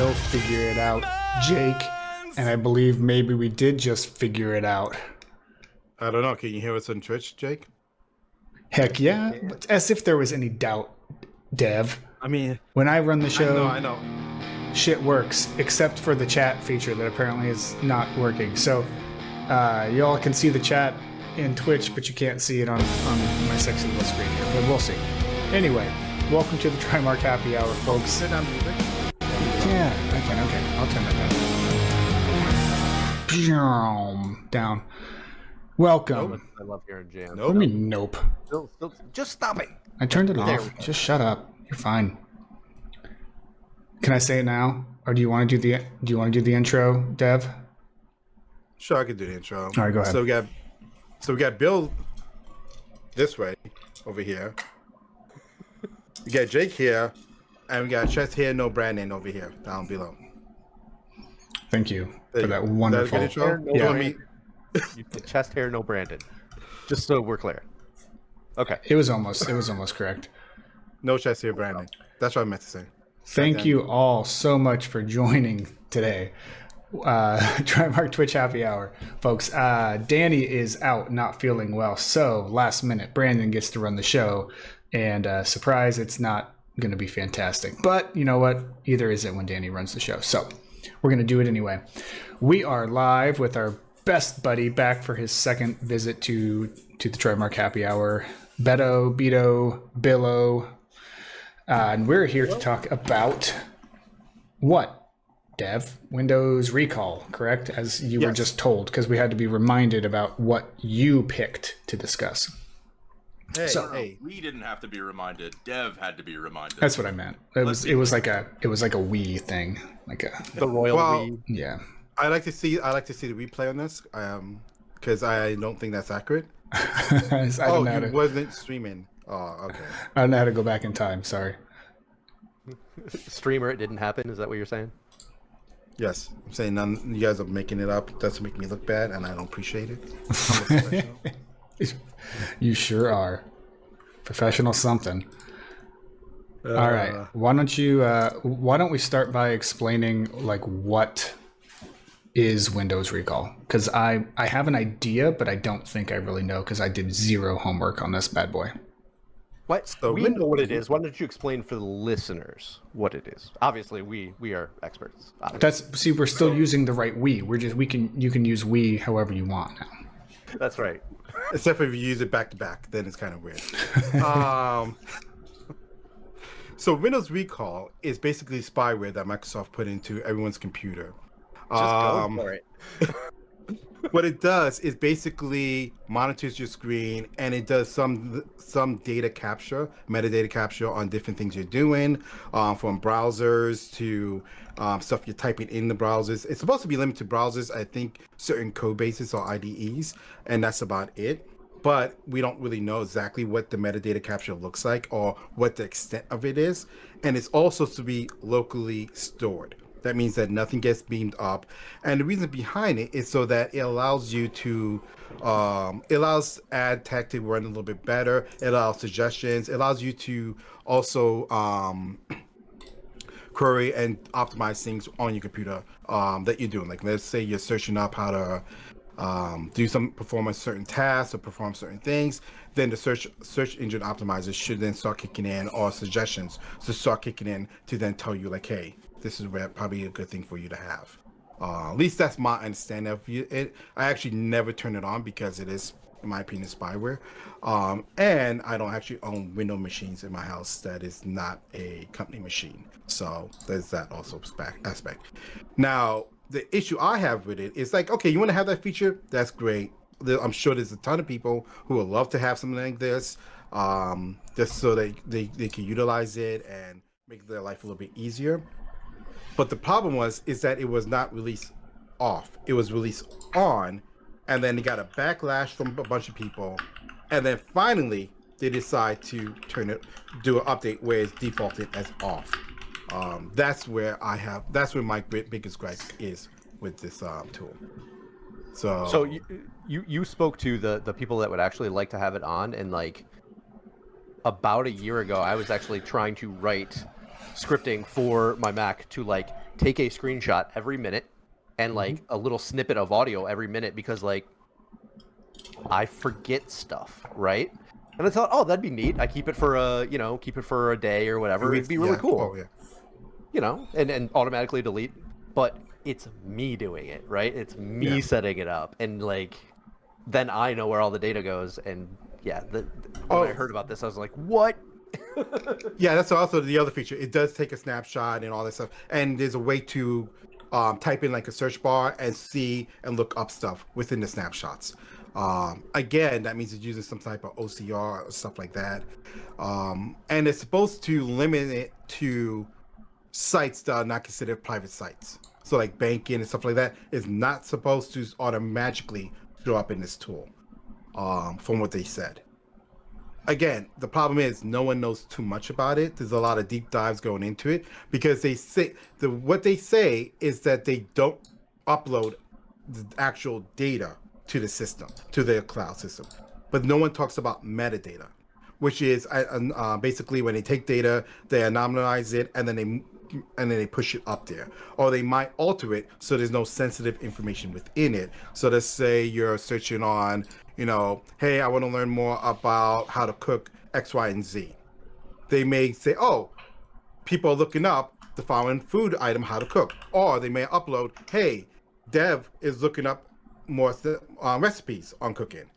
will figure it out, Jake. And I believe maybe we did just figure it out. I don't know. Can you hear us on Twitch, Jake? Heck yeah. As if there was any doubt, Dev. I mean, when I run the show, I know. Shit works, except for the chat feature that apparently is not working. So you all can see the chat in Twitch, but you can't see it on my sexy little screen here. But we'll see. Anyway, welcome to the Trimark Happy Hour, folks. Sit down, music. Yeah, I can. Okay, I'll turn that down. Down. Welcome. Nope. I love hearing jams. What do you mean, nope? Just stop it. I turned it off. Just shut up. You're fine. Can I say it now, or do you want to do the intro, Dev? Sure, I can do the intro. All right, go ahead. So we got Bill this way over here. We got Jake here, and we got Chest here, no Brandon over here down below. Thank you for that wonderful intro. Yeah. Chest hair, no Brandon. Just so we're clear. Okay. It was almost correct. No chest here, Brandon. That's what I meant to say. Thank you all so much for joining today. Trimark Twitch Happy Hour, folks. Danny is out, not feeling well, so last minute, Brandon gets to run the show, and surprise, it's not going to be fantastic. But you know what? Either is it when Danny runs the show. So we're going to do it anyway. We are live with our best buddy back for his second visit to the Trimark Happy Hour, Beto, Billo. And we're here to talk about what, Dev? Windows Recall, correct? As you were just told, because we had to be reminded about what you picked to discuss. Hey. We didn't have to be reminded. Dev had to be reminded. That's what I meant. It was like a Wii thing, like the royal Wii. Yeah. I like to see the replay on this, because I don't think that's accurate. I wasn't streaming. Oh, okay. I don't know how to go back in time. Sorry. Streamer, it didn't happen. Is that what you're saying? Yes, I'm saying none. You guys are making it up. That's make me look bad, and I don't appreciate it. You sure are. Professional something. All right. Why don't we start by explaining like what is Windows Recall? Because I have an idea, but I don't think I really know because I did zero homework on this bad boy. What? So we know what it is. Why don't you explain for the listeners what it is? Obviously, we are experts. Obviously. We're still using the right Wii. You can use Wii however you want now. That's right. Except for if you use it back to back, then it's kind of weird. So Windows Recall is basically spyware that Microsoft put into everyone's computer. Just go for it. What it does is basically monitors your screen, and it does some data capture, metadata capture on different things you're doing, from browsers to stuff you're typing in the browsers. It's supposed to be limited to browsers, I think certain code bases or IDEs, and that's about it. But we don't really know exactly what the metadata capture looks like or what the extent of it is. And it's also to be locally stored. That means that nothing gets beamed up. And the reason behind it is so that it allows you to, it allows ad tech to run a little bit better. It allows suggestions. It allows you to also query and optimize things on your computer that you're doing. Like let's say you're searching up how to perform a certain tasks or perform certain things, then the search engine optimizer should then start kicking in, or suggestions to start kicking in to then tell you like, hey, this is probably a good thing for you to have. At least that's my understanding of it. I actually never turn it on because it is, in my opinion, spyware. And I don't actually own Windows machines in my house that is not a company machine. So there's that also aspect. Now, the issue I have with it is like, okay, you want to have that feature? That's great. I'm sure there's a ton of people who would love to have something like this, just so they can utilize it and make their life a little bit easier. But the problem is that it was not released off. It was released on, and then it got a backlash from a bunch of people. And then finally, they decide to do an update where it's defaulted as off. That's where my biggest gripe is with this tool. So you spoke to the people that would actually like to have it on, and like about a year ago, I was actually trying to write scripting for my Mac to like take a screenshot every minute and like a little snippet of audio every minute because like I forget stuff, right? And I thought, oh, that'd be neat. I keep it for a day or whatever. It'd be really cool. Oh, yeah. You know, and automatically delete. But it's me doing it, right? It's me setting it up, and like then I know where all the data goes. And yeah, when I heard about this, I was like, what? Yeah, that's also the other feature. It does take a snapshot and all that stuff, and there's a way to type in like a search bar and see and look up stuff within the snapshots. Again, that means it's using some type of OCR or stuff like that, and it's supposed to limit it to sites that are not considered private sites. So like banking and stuff like that is not supposed to automatically show up in this tool, from what they said. Again, the problem is no one knows too much about it. There's a lot of deep dives going into it because they say what they say is that they don't upload the actual data to the system, to their cloud system. But no one talks about metadata, which is basically when they take data, they anonymize it, and then they push it up there, or they might alter it so there's no sensitive information within it. So let's say you're searching on, hey, I want to learn more about how to cook X, Y, and Z. They may say, oh, people are looking up the following food item, how to cook. Or they may upload, hey, Dev is looking up more recipes on cooking.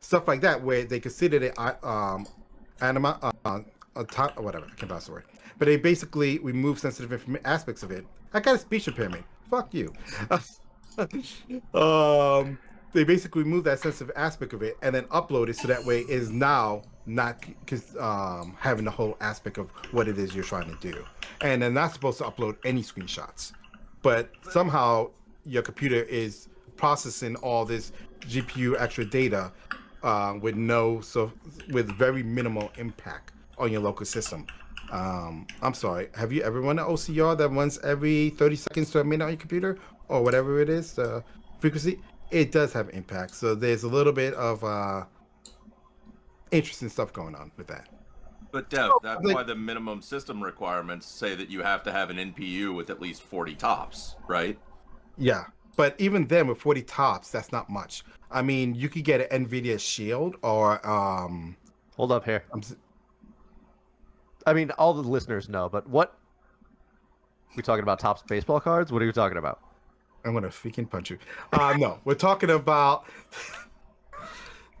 Stuff like that, where they consider it whatever, I can't pronounce the word. But they basically remove sensitive aspects of it. I got a speech impairment. Fuck you. They basically remove that sensitive aspect of it and then upload it so that way it is now not having the whole aspect of what it is you're trying to do. And they're not supposed to upload any screenshots. But somehow your computer is processing all this GPU extra data with very minimal impact on your local system. I'm sorry, have you ever run an OCR that runs every 30 seconds to a minute on your computer or whatever it is, the frequency? It does have impact. So there's a little bit of interesting stuff going on with that. But Dev, that's why the minimum system requirements say that you have to have an NPU with at least 40 tops, right? Yeah, but even then with 40 tops, that's not much. I mean, you could get an NVIDIA Shield or hold up here. I mean, all the listeners know, but what? We talking about Topps baseball cards? What are you talking about? I'm gonna freaking punch you. No, we're talking about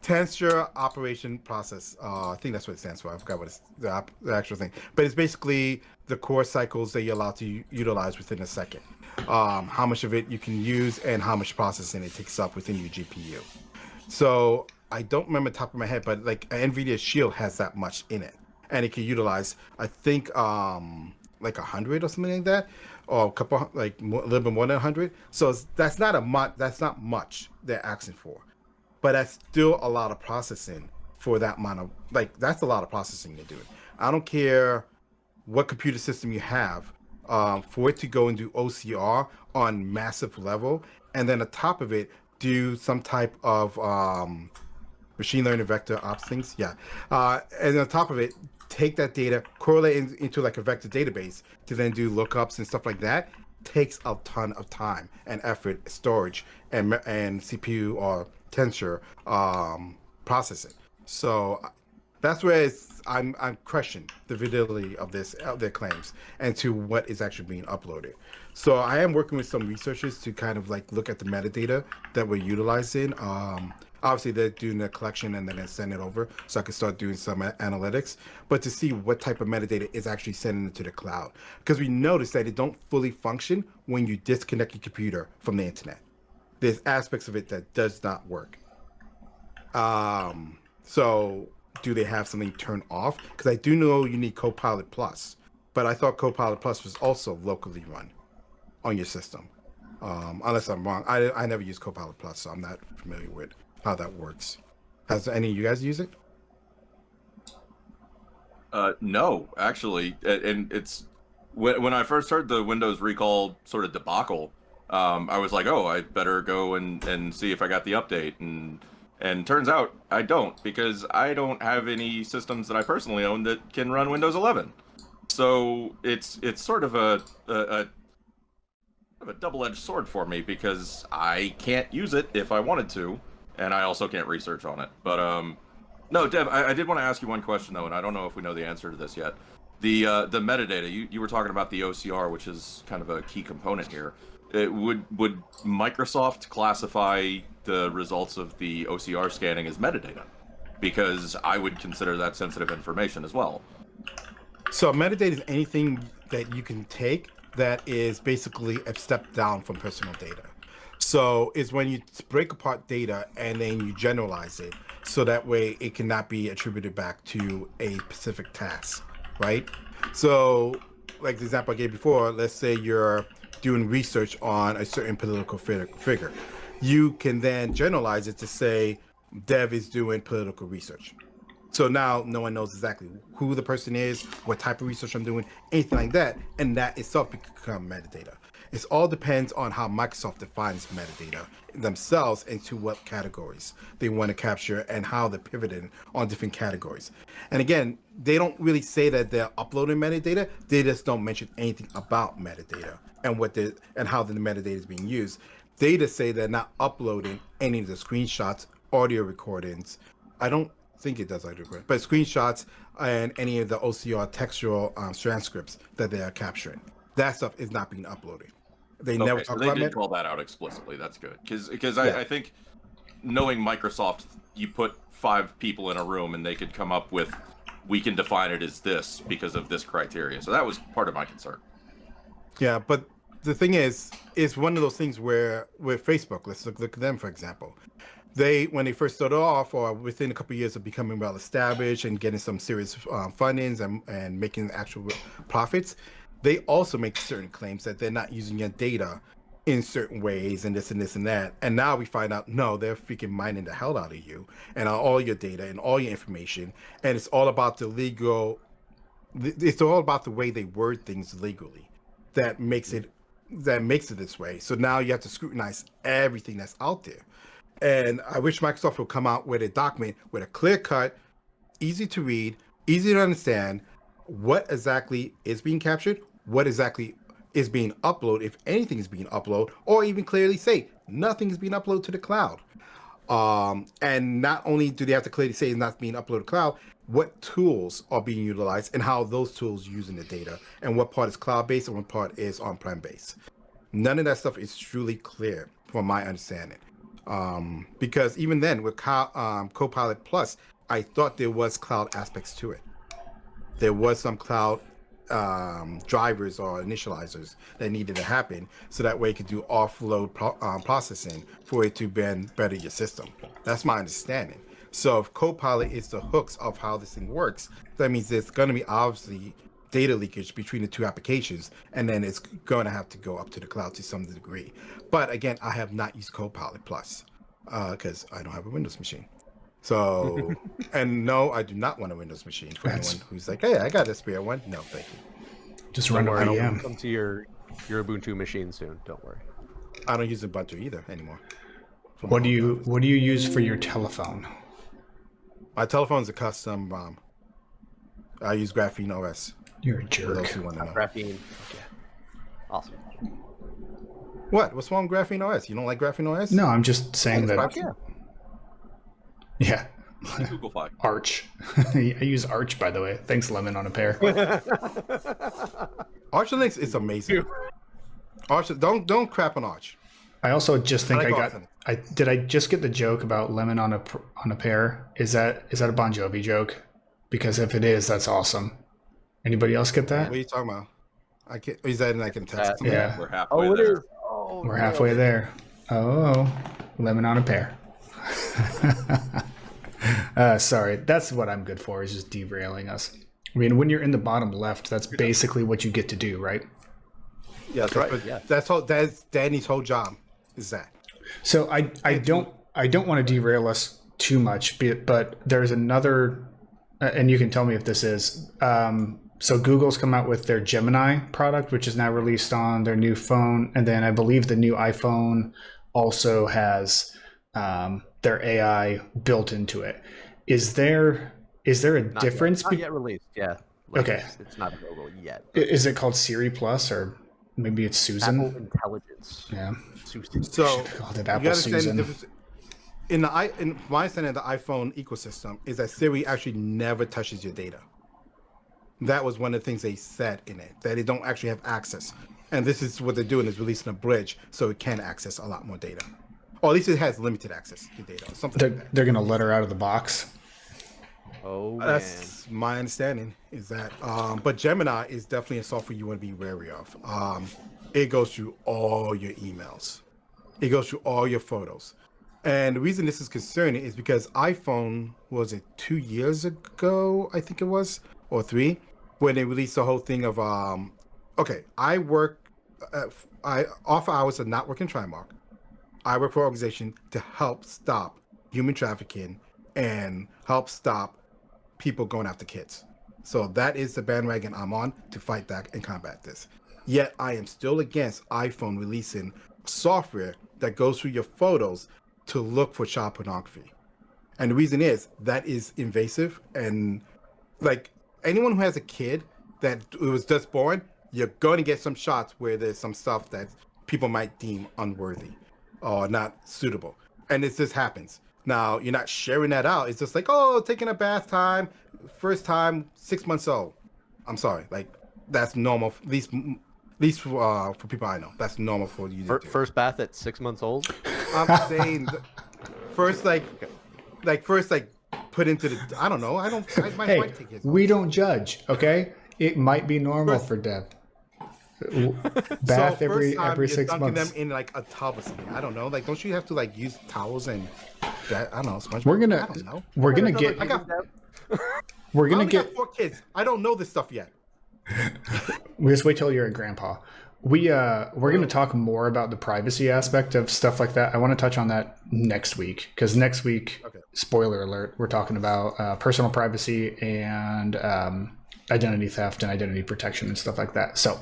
Tensor Operation Process. I think that's what it stands for. I forgot what it's the actual thing. But it's basically the core cycles that you're allowed to utilize within a second. How much of it you can use and how much processing it takes up within your GPU. So I don't remember the top of my head, but like an NVIDIA Shield has that much in it. And it can utilize, I think, like 100 or something like that, or a couple, a little bit more than 100. So that's not much they're asking for, but that's still a lot of processing for that amount of, that's a lot of processing to do. I don't care what computer system you have, for it to go and do OCR on massive level, and then on top of it, do some type of machine learning vector ops things. Yeah. And on top of it, take that data, correlate into like a vector database to then do lookups and stuff like that, takes a ton of time and effort, storage, and CPU or tensor processing. So that's where I'm questioning the validity of their claims and to what is actually being uploaded. So I am working with some researchers to kind of look at the metadata that we're utilizing. Obviously, they're doing the collection and then they send it over, so I can start doing some analytics. But to see what type of metadata is actually sending it to the cloud, because we noticed that it don't fully function when you disconnect your computer from the internet. There's aspects of it that does not work. So do they have something turned off? Because I do know you need Copilot Plus, but I thought Copilot Plus was also locally run on your system. Unless I'm wrong, I never use Copilot Plus, so I'm not familiar with how that works. Has any of you guys use it? No, actually, and it's when I first heard the Windows recall sort of debacle, I was like, oh, I better go and see if I got the update, and turns out I don't, because I don't have any systems that I personally own that can run Windows 11. So it's sort of a of a double-edged sword for me because I can't use it if I wanted to, and I also can't research on it. But no, Dev, I did want to ask you one question though, and I don't know if we know the answer to this yet. The metadata you were talking about, the OCR, which is kind of a key component here. Would Microsoft classify the results of the OCR scanning as metadata? Because I would consider that sensitive information as well. So metadata is anything that you can take that is basically a step down from personal data. So it's when you break apart data and then you generalize it, so that way it cannot be attributed back to a specific task, right? So, like the example I gave before, let's say you're doing research on a certain political figure. You can then generalize it to say, Dev is doing political research. So now no one knows exactly who the person is, what type of research I'm doing, anything like that, and that itself become metadata. It all depends on how Microsoft defines metadata themselves into what categories they want to capture and how they're pivoting on different categories. And again, they don't really say that they're uploading metadata. They just don't mention anything about metadata and how the metadata is being used. They just say they're not uploading any of the screenshots, audio recordings. I don't think it does audio recordings, but screenshots and any of the OCR textual transcripts that they are capturing. That stuff is not being uploaded. They never talk they about did it. call that out explicitly. That's good because Yeah. I think knowing Microsoft, you put 5 people in a room and they could come up with, we can define it as this because of this criteria. So that was part of my concern. Yeah, but the thing is, it's one of those things where with Facebook, let's look at them for example. When they first started off, or within a couple of years of becoming well established and getting some serious fundings and making actual profits, they also make certain claims that they're not using your data in certain ways and this and this and that. And now we find out, no, they're freaking mining the hell out of you and all your data and all your information. And it's all about it's all about the way they word things legally that makes it this way. So now you have to scrutinize everything that's out there. And I wish Microsoft would come out with a document with a clear cut, easy to read, easy to understand what exactly is being captured, what exactly is being uploaded, if anything is being uploaded, or even clearly say nothing is being uploaded to the cloud. And not only do they have to clearly say it's not being uploaded to cloud, what tools are being utilized and how those tools using the data, and what part is cloud-based and what part is on-prem based. None of that stuff is truly clear from my understanding. Because even then with Copilot Plus, I thought there was cloud aspects to it. There was some cloud drivers or initializers that needed to happen so that way it could do offload processing for it to better your system. That's my understanding. So if Copilot is the hooks of how this thing works, that means there's going to be obviously data leakage between the two applications, and then it's going to have to go up to the cloud to some degree. But again, I have not used Copilot Plus because I don't have a Windows machine. So, and no, I do not want a Windows machine for anyone who's like, hey, I got a spare one. No, thank you. Just run Don't worry, it'll IEM. come to your Ubuntu machine soon. Don't worry. I don't use Ubuntu either anymore. What do you use for your telephone? My telephone's a custom I use Graphene OS. You're a For those jerk. who want to know. Graphene. Okay. Awesome. What's wrong with Graphene OS? You don't like Graphene OS? No, I'm just saying that. Fuck Yeah. Yeah. Google Fi. Arch. I use Arch, by the way. Thanks, Lemon on a Pear. Arch Linux is amazing. Arch, don't crap on Arch. I also just think I I like got. Arch. Did I just get the joke about lemon on a pear? Is that a Bon Jovi joke? Because if it is, that's awesome. Anybody else get that? What are you talking about? I can't. Is that like in text? Yeah. We're halfway Oh, it there. is. Oh, We're no. halfway there. Oh, lemon on a pear. Sorry, that's what I'm good for, is just derailing us. I mean, when you're in the bottom left, that's basically what you get to do, right? Yeah, that's right, But yeah. that's Danny's whole job. Is that? So I don't want to derail us too much, but there's another, and you can tell me if this is. So Google's come out with their Gemini product, which is now released on their new phone, and then I believe the new iPhone also has their AI built into it. Is there a difference? Not yet released. Yeah. Okay. It's not available yet. Is it called Siri Plus or? Maybe it's Susan. Apple Intelligence. Yeah. Susan. So Called it you Apple gotta understand the Susan. difference. In my understanding of the iPhone ecosystem is that Siri actually never touches your data. That was one of the things they said in it, that they don't actually have access. And this is what they're doing, is releasing a bridge so it can access a lot more data. Or at least it has limited access to data, or something like that. They're gonna let her out of the box. Oh man. That's my understanding, is that but Gemini is definitely a software you want to be wary of. It goes through all your emails, it goes through all your photos, and the reason this is concerning is because iPhone, was it 2 years ago, I think it was, or 3, when they released the whole thing of okay, I work I offer hours of not working Trimark. I work for an organization to help stop human trafficking and help stop people going after kids. So that is the bandwagon I'm on to fight back and combat this. Yet I am still against iPhone releasing software that goes through your photos to look for child pornography. And the reason is that is invasive, and like anyone who has a kid that was just born, you're going to get some shots where there's some stuff that people might deem unworthy or not suitable. And this just happens. Now, you're not sharing that out. It's just like, oh, taking a bath time, first time, 6 months old. I'm sorry. Like, that's normal, at least for people I know. That's normal for you to do. First bath at 6 months old? I'm saying first, first, put into the, I don't know. I might Hey, take it. we don't judge, okay? It might be normal for Dev. Bath So every first time you're 6 dunking months. them in like a tub or something. I don't know. Like, don't you have to like use towels and that? I don't know. Sponge. We're I gonna don't know. we're gonna get I got. we're I gonna only get got 4 kids. I don't know this stuff yet. we just wait till you're a grandpa. We're gonna talk more about the privacy aspect of stuff like that. I want to touch on that next week, because next week, Okay. spoiler alert, we're talking about personal privacy and identity theft and identity protection and stuff like that. So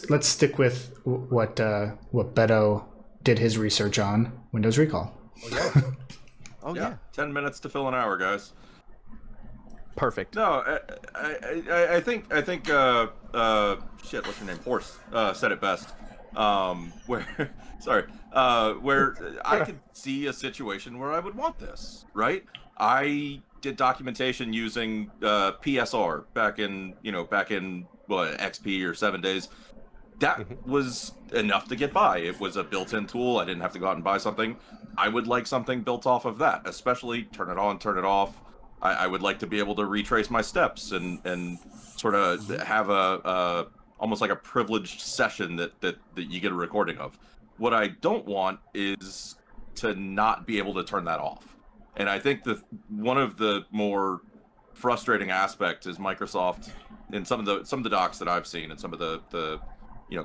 let's stick with what Beto did his research on Windows Recall. Oh Yeah, 10 minutes to fill an hour, guys. Perfect. No, I think shit, what's her name? Horse said it best. Where where I could see a situation where I would want this, right? I did documentation using PSR back in what, XP or 7 days. That was enough to get by. It was a built-in tool. I didn't have to go out and buy something. I would like something built off of that, especially turn it on, turn it off. I would like to be able to retrace my steps and sort of have a almost like a privileged session that you get a recording of. What I don't want is to not be able to turn that off. And I think one of the more frustrating aspects is Microsoft, in some of the docs that I've seen and some of the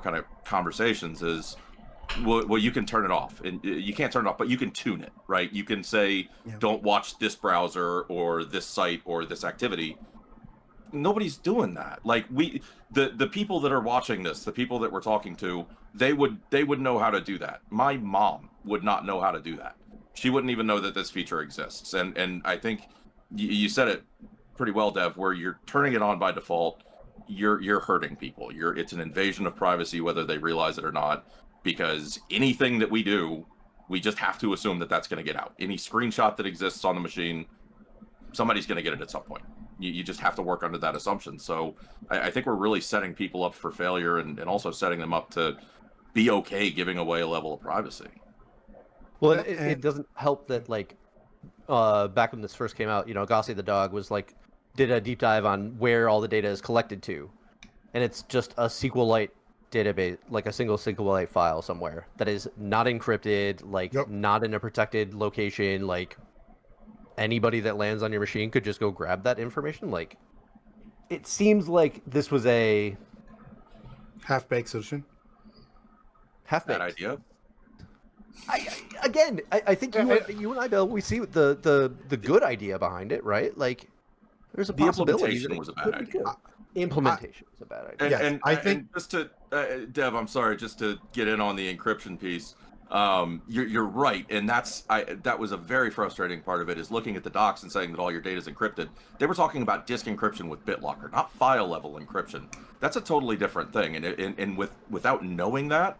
kind of conversations, is well, you can turn it off, and you can't turn it off, but you can tune it, right? You can say, don't watch this browser or this site or this activity. Nobody's doing that. Like, the people that are watching this, the people that we're talking to, they would know how to do that. My mom would not know how to do that. She wouldn't even know that this feature exists. And I think you said it pretty well, Dev, where you're turning it on by default, you're hurting people. It's an invasion of privacy, whether they realize it or not. Because anything that we do, we just have to assume that that's going to get out. Any screenshot that exists on the machine, somebody's going to get it at some point. You just have to work under that assumption. So I think we're really setting people up for failure and also setting them up to be okay giving away a level of privacy. Well, it doesn't help that, like, back when this first came out, Gossi the dog did a deep dive on where all the data is collected to. And it's just a SQLite database, like a single SQLite file somewhere that is not encrypted, not in a protected location. Like, anybody that lands on your machine could just go grab that information. Like, it seems like this was a half-baked solution. Half-baked Bad idea. I think you and I, Bill, we see the good idea behind it, right? Like, there's a possibility. Implementation was a bad idea. Implementation was a bad idea. And I think just to Dev, I'm sorry, just to get in on the encryption piece. You're right, and that was a very frustrating part of it, is looking at the docs and saying that all your data is encrypted. They were talking about disk encryption with BitLocker, not file level encryption. That's a totally different thing, and without knowing that,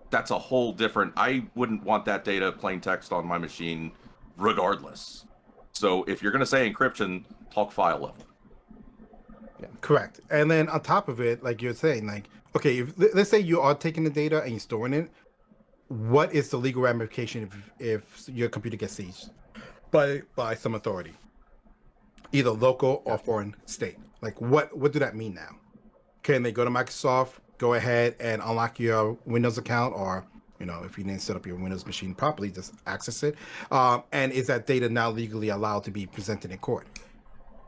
that's a whole different. I wouldn't want that data plain text on my machine, regardless. So if you're going to say encryption, talk file level. Correct. And then on top of it, like you're saying, like, okay, let's say you are taking the data and you're storing it, what is the legal ramification if your computer gets seized by some authority, either local or foreign state? Like, what do that mean now? Can they go to Microsoft, go ahead and unlock your Windows account, or if you didn't set up your Windows machine properly, just access it? And is that data now legally allowed to be presented in court?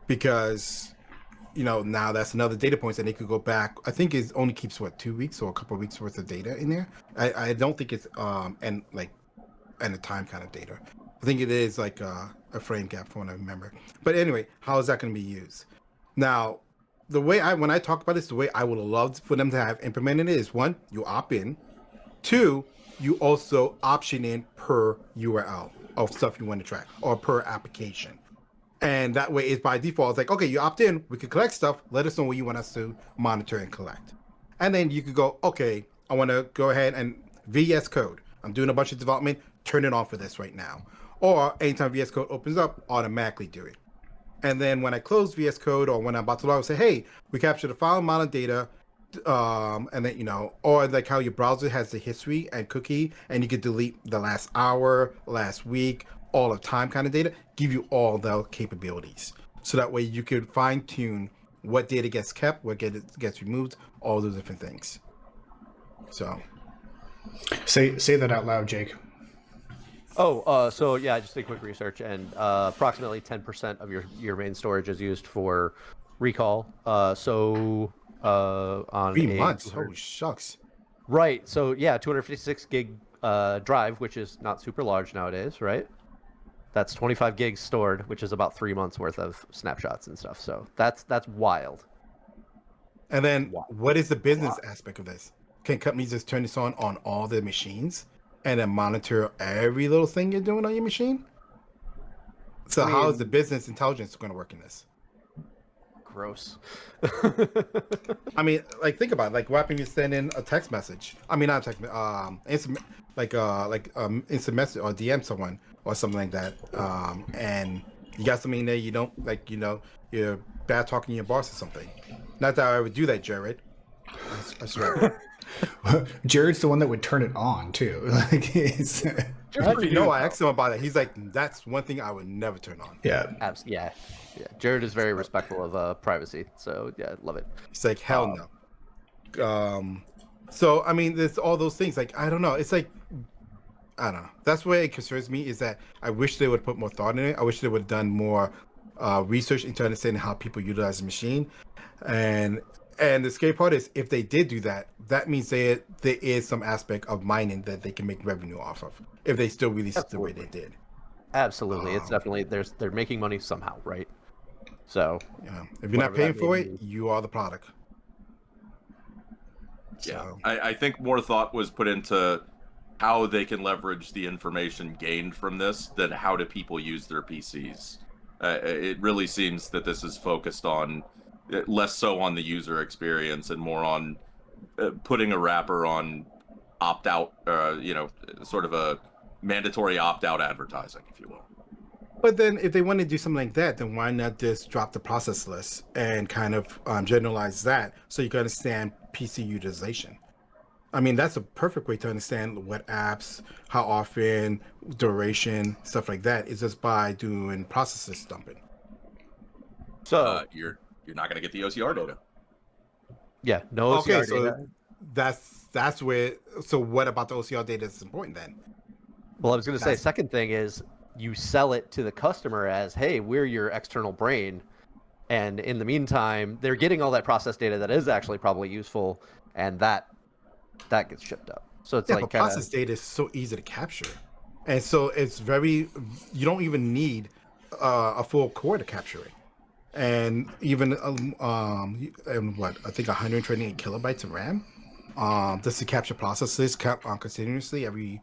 Because now that's another data points, and they could go back. I think it only keeps 2 weeks or a couple of weeks worth of data in there. I don't think it's and a time kind of data. I think it is like a frame gap from what I remember. But anyway, how is that going to be used? Now, when I talk about this, the way I would have loved for them to have implemented it is, 1, you opt in. 2, you also option in per URL of stuff you want to track, or per application. And that way, it's by default. It's like, okay, you opt in, we can collect stuff. Let us know what you want us to monitor and collect. And then you could go, okay, I want to go ahead and VS Code. I'm doing a bunch of development. Turn it on for this right now. Or anytime VS Code opens up, automatically do it. And then when I close VS Code, or when I'm about to log, I'll say, hey, we captured a file amount of data. And then, or like how your browser has the history and cookie, and you could delete the last hour, last week, all of time kind of data, give you all the capabilities. So that way you could fine tune what data gets kept, what gets removed, all those different things. So say that out loud, Jake. So yeah, I just did quick research, and approximately 10% of your main storage is used for recall. On 3 months, holy shucks. Right. So yeah, 256 gig drive, which is not super large nowadays, right? That's 25 gigs stored, which is about 3 months worth of snapshots and stuff. So that's wild. And then what is the business aspect of this? Can companies just turn this on all their machines and then monitor every little thing you're doing on your machine? So how is the business intelligence going to work in this? Gross. I mean, like, think about it. Like, what happens if you send in a text message? I mean, not a text, instant message, or DM someone or something like that. And you got something there you don't like, you're bad talking to your boss or something. Not that I would do that, Jared. I swear. Jared's the one that would turn it on too. Like, it's I asked him about it. He's like, that's one thing I would never turn on. Yeah. Yeah. Jared is very respectful of privacy, so yeah, love it. He's like, hell no. So I mean, there's all those things. Like, I don't know. It's like, I don't know. That's where it concerns me, is that I wish they would put more thought in it. I wish they would have done more research into understanding how people utilize the machine. And the scary part is, if they did do that, that means there is some aspect of mining that they can make revenue off of, if they still release it the way they did. Absolutely. It's definitely, they're making money somehow, right? So yeah, if you're not paying for it, you are the product. Yeah, So. I think more thought was put into how they can leverage the information gained from this than how do people use their PCs. It really seems that this is focused on less so on the user experience and more on putting a wrapper on opt-out, sort of a mandatory opt-out advertising, if you will. But then if they want to do something like that, then why not just drop the process list and kind of generalize that so you can understand PC utilization? I mean, that's a perfect way to understand what apps, how often, duration, stuff like that, is just by doing process list dumping. So you're not going to get the OCR data. Yeah, no OCR Okay, so data. that's where. So what about the OCR data is important then? Well, I was going to say, second thing is you sell it to the customer as, hey, we're your external brain. And in the meantime, they're getting all that process data that is actually probably useful, and that gets shipped up. So it's like but process data is so easy to capture. And so it's you don't even need a full core to capture it. And even, I think 128 kilobytes of RAM. just to capture processes continuously every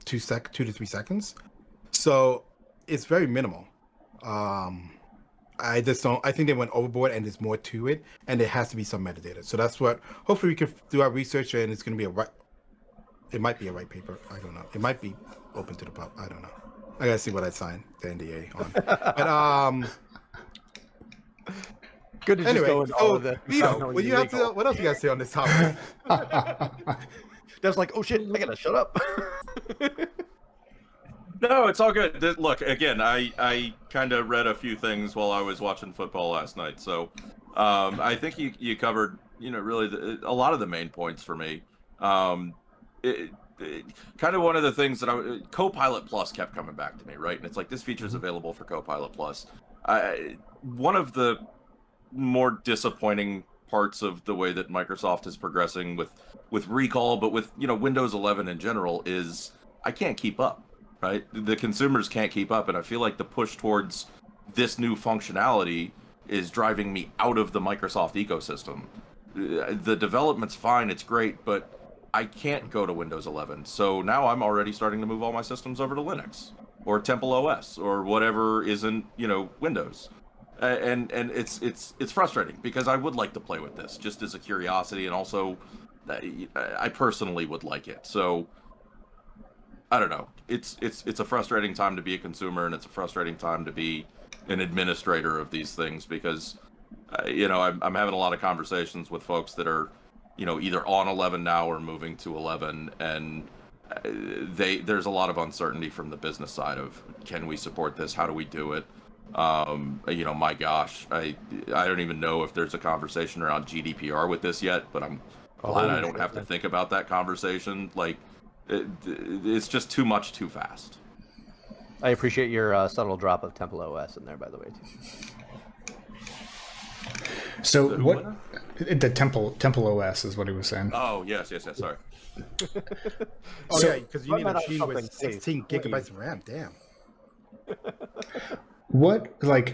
2 to 3 seconds. So it's very minimal. I just don't. I think they went overboard, and there's more to it, and there has to be some metadata. So that's what. Hopefully, we can do our research, and it's going to be a right. It might be a white paper. I don't know. It might be open to the public. I don't know. I gotta see what I signed the NDA on. But Good to anyway, just go into all of the. Vito, what you have to? What else you guys say on this topic? That's like, oh shit, I gotta shut up. No, it's all good. Look, again, I kind of read a few things while I was watching football last night, so I think you covered, really a lot of the main points for me. Kind of one of the things that Copilot Plus kept coming back to me, right? And it's like, this feature is available for Copilot Plus. One of the more disappointing parts of the way that Microsoft is progressing with Recall, but with Windows 11 in general, is I can't keep up. Right, the consumers can't keep up, and I feel like the push towards this new functionality is driving me out of the Microsoft ecosystem. The development's fine, it's great, but I can't go to Windows 11. So now I'm already starting to move all my systems over to Linux or Temple OS or whatever isn't Windows. And it's frustrating because I would like to play with this just as a curiosity, and also I personally would like it. So I don't know. It's a frustrating time to be a consumer, and it's a frustrating time to be an administrator of these things because, I'm having a lot of conversations with folks that are, either on 11 now or moving to 11, and there's a lot of uncertainty from the business side of, can we support this? How do we do it? My gosh, I don't even know if there's a conversation around GDPR with this yet, but I'm glad I don't have to think about that conversation. Like, it's just too much too fast. I appreciate your subtle drop of Temple OS in there, by the way, too. So what? The Temple OS is what he was saying. Oh yes, sorry. Yeah, because you need a machine with 16 gigabytes of RAM. Damn.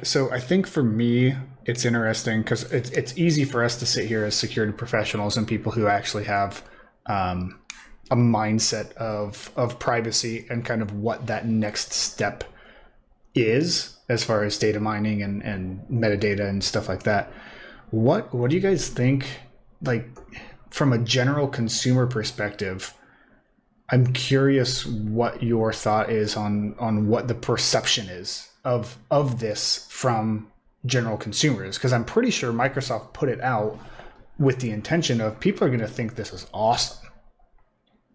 So I think for me, it's interesting because it's easy for us to sit here as security professionals and people who actually have a mindset of privacy and kind of what that next step is as far as data mining and metadata and stuff like that. What do you guys think, like, from a general consumer perspective? I'm curious what your thought is on what the perception is of this from general consumers, because I'm pretty sure Microsoft put it out with the intention of people are going to think this is awesome.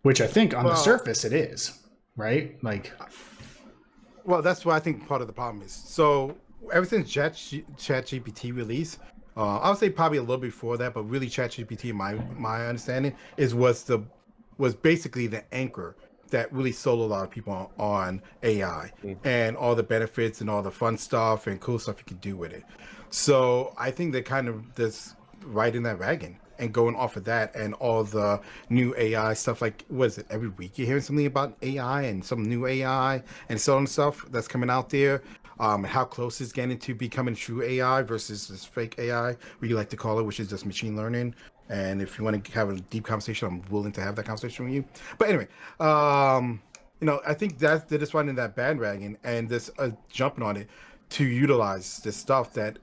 Which I think on the surface it is, right? Like, well, that's what I think part of the problem is. So ever since ChatGPT release, I would say probably a little before that, but really ChatGPT, my understanding, was basically the anchor that really sold a lot of people on AI and all the benefits and all the fun stuff and cool stuff you can do with it. So I think they're kind of just riding that wagon and going off of that and all the new AI stuff. Like, what is it? Every week you're hearing something about AI and some new AI and so on stuff that's coming out there. How close it's getting to becoming true AI versus this fake AI, we like to call it, which is just machine learning. And if you want to have a deep conversation, I'm willing to have that conversation with you. But anyway, I think they're just riding that bandwagon and just jumping on it to utilize this stuff that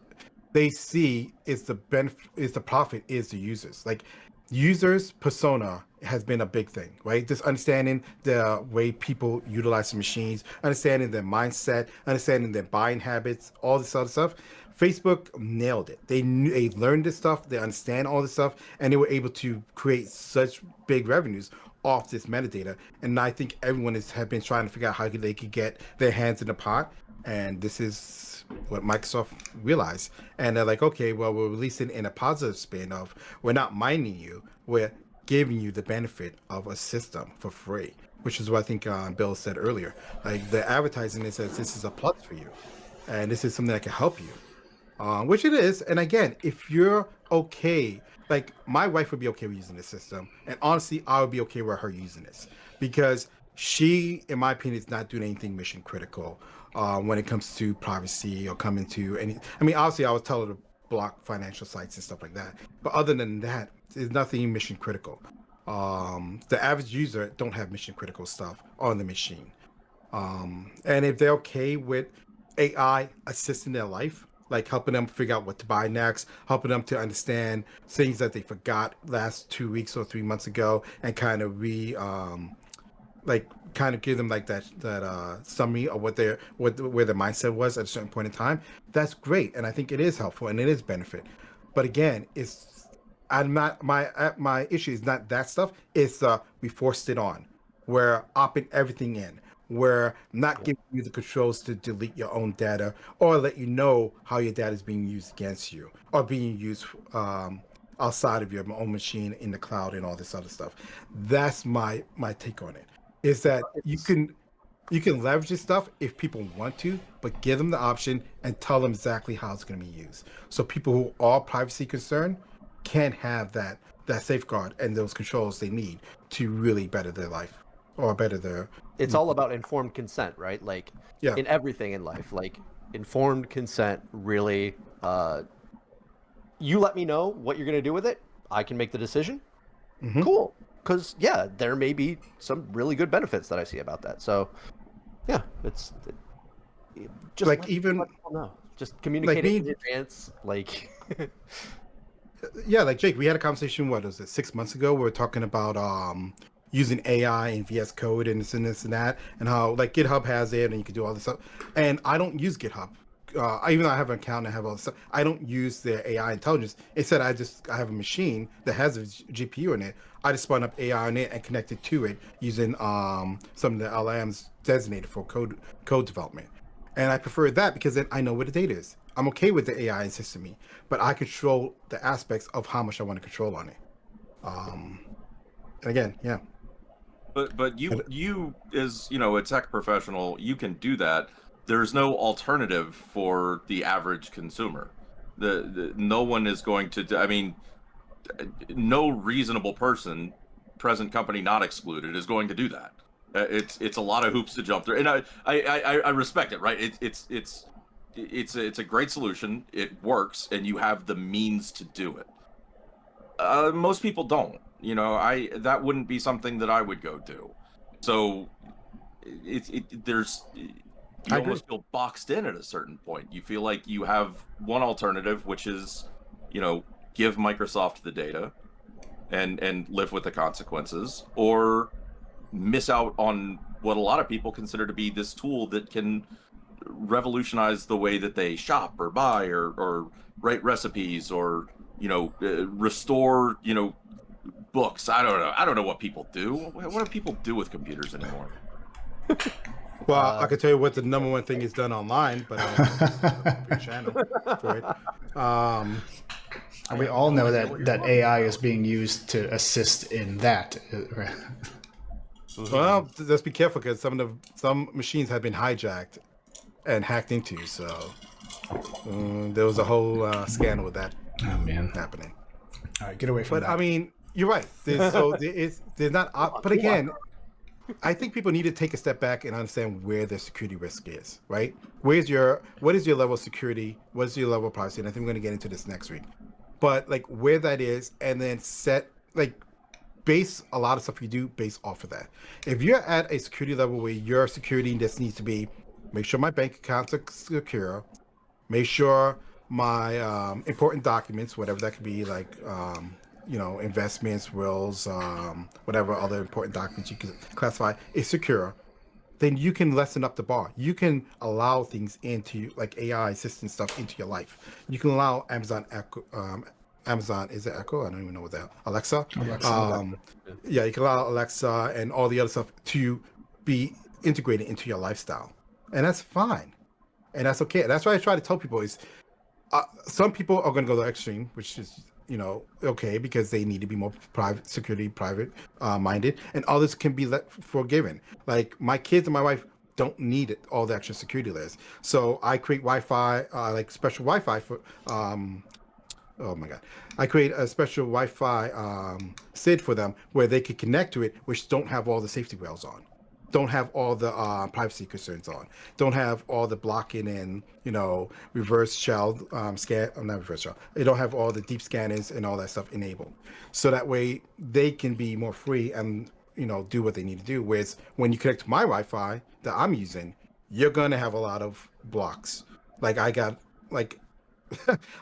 they see is the profit is the users. Like, users persona has been a big thing, right? Just understanding the way people utilize the machines, understanding their mindset, understanding their buying habits, all this other stuff. Facebook nailed it. They learned this stuff, they understand all this stuff, and they were able to create such big revenues off this metadata. And I think everyone have been trying to figure out how they could get their hands in the pot, and this is what Microsoft realized. And they're like, okay, well, we're releasing in a positive spin of, we're not mining you, we're giving you the benefit of a system for free, which is what I think Bill said earlier. Like, the advertising is that this is a plus for you, and this is something that can help you, which it is. And again, if you're okay, like, my wife would be okay with using this system, and honestly, I would be okay with her using this, because she, in my opinion, is not doing anything mission critical when it comes to privacy or coming to any. I mean, obviously, I would tell her to block financial sites and stuff like that, but other than that, there's nothing mission critical. the average user don't have mission critical stuff on the machine. And if they're okay with AI assisting their life, like helping them figure out what to buy next, helping them to understand things that they forgot last 2 weeks or 3 months ago, and kind of kind of give them like that summary of where their mindset was at a certain point in time. That's great, and I think it is helpful and it is benefit. But again, I'm not my issue is not that stuff. It's we forced it on. We're opting everything in. We're not giving you the controls to delete your own data or let you know how your data is being used against you or being used outside of your own machine in the cloud and all this other stuff. That's my take on it. Is that you can leverage this stuff if people want to, but give them the option and tell them exactly how it's going to be used. So people who are privacy concerned can have that safeguard and those controls they need to really better their life or better their. It's all about informed consent, right? Like in everything in life, like informed consent really, you let me know what you're going to do with it. I can make the decision. Mm-hmm. Cool. Because there may be some really good benefits that I see about that. So it's just like even just communicate it in advance. Like like Jake, we had a conversation. What was it? 6 months ago, we were talking about using AI and VS Code and this and that, and how like GitHub has it and you can do all this stuff. And I don't use GitHub. Even though I have an account and I have all this stuff, I don't use their AI intelligence. Instead, I have a machine that has a GPU in it. I just spun up AI on it and connected to it using some of the LLMs designated for code development. And I prefer that because then I know where the data is. I'm okay with the AI assisting me, but I control the aspects of how much I want to control on it. And again, But you as a tech professional, you can do that. There's no alternative for the average consumer. No one is going to. I mean, no reasonable person, present company not excluded, is going to do that. It's a lot of hoops to jump through, and I respect it. Right? It's a great solution. It works, and you have the means to do it. Most people don't. That wouldn't be something that I would go do. So you almost feel boxed in at a certain point. You feel like you have one alternative, which is, give Microsoft the data and live with the consequences, or miss out on what a lot of people consider to be this tool that can revolutionize the way that they shop or buy or write recipes or, restore, books. I don't know. I don't know what people do. What do people do with computers anymore? Well, I can tell you what the number one thing is done online, but channel for it. We all know that AI is being used to assist in that. Well, let's be careful because some machines have been hijacked and hacked into. So there was a whole scandal with that happening. All right, get away from that. But I mean, you're right. There's not. But again, I think people need to take a step back and understand where their security risk is, right? What is your level of security? What is your level of privacy? And I think we're going to get into this next week. But like where that is, and then base a lot of stuff you do based off of that. If you're at a security level where your security just needs to be, make sure my bank accounts are secure, make sure my important documents, whatever that could be, like investments, wills, whatever other important documents you can classify is secure, then you can lessen up the bar. You can allow things into like AI assistant stuff into your life. You can allow Amazon Echo, is it Echo? I don't even know what that. Alexa. You can allow Alexa and all the other stuff to be integrated into your lifestyle, and that's fine, and that's okay. That's why I try to tell people is some people are going to go to the extreme, which is okay, because they need to be more private minded, and others can be forgiven. Like my kids and my wife don't need all the extra security layers, so I create Wi-Fi, like special Wi-Fi for. Oh my God! I create a special Wi-Fi SID for them where they can connect to it, which don't have all the safety rails on. don't have all the privacy concerns on, don't have all the blocking and reverse shell scan, not reverse shell. They don't have all the deep scanners and all that stuff enabled, so that way they can be more free and do what they need to do. Whereas when you connect to my Wi-Fi that I'm using, you're gonna have a lot of blocks. Like I got like.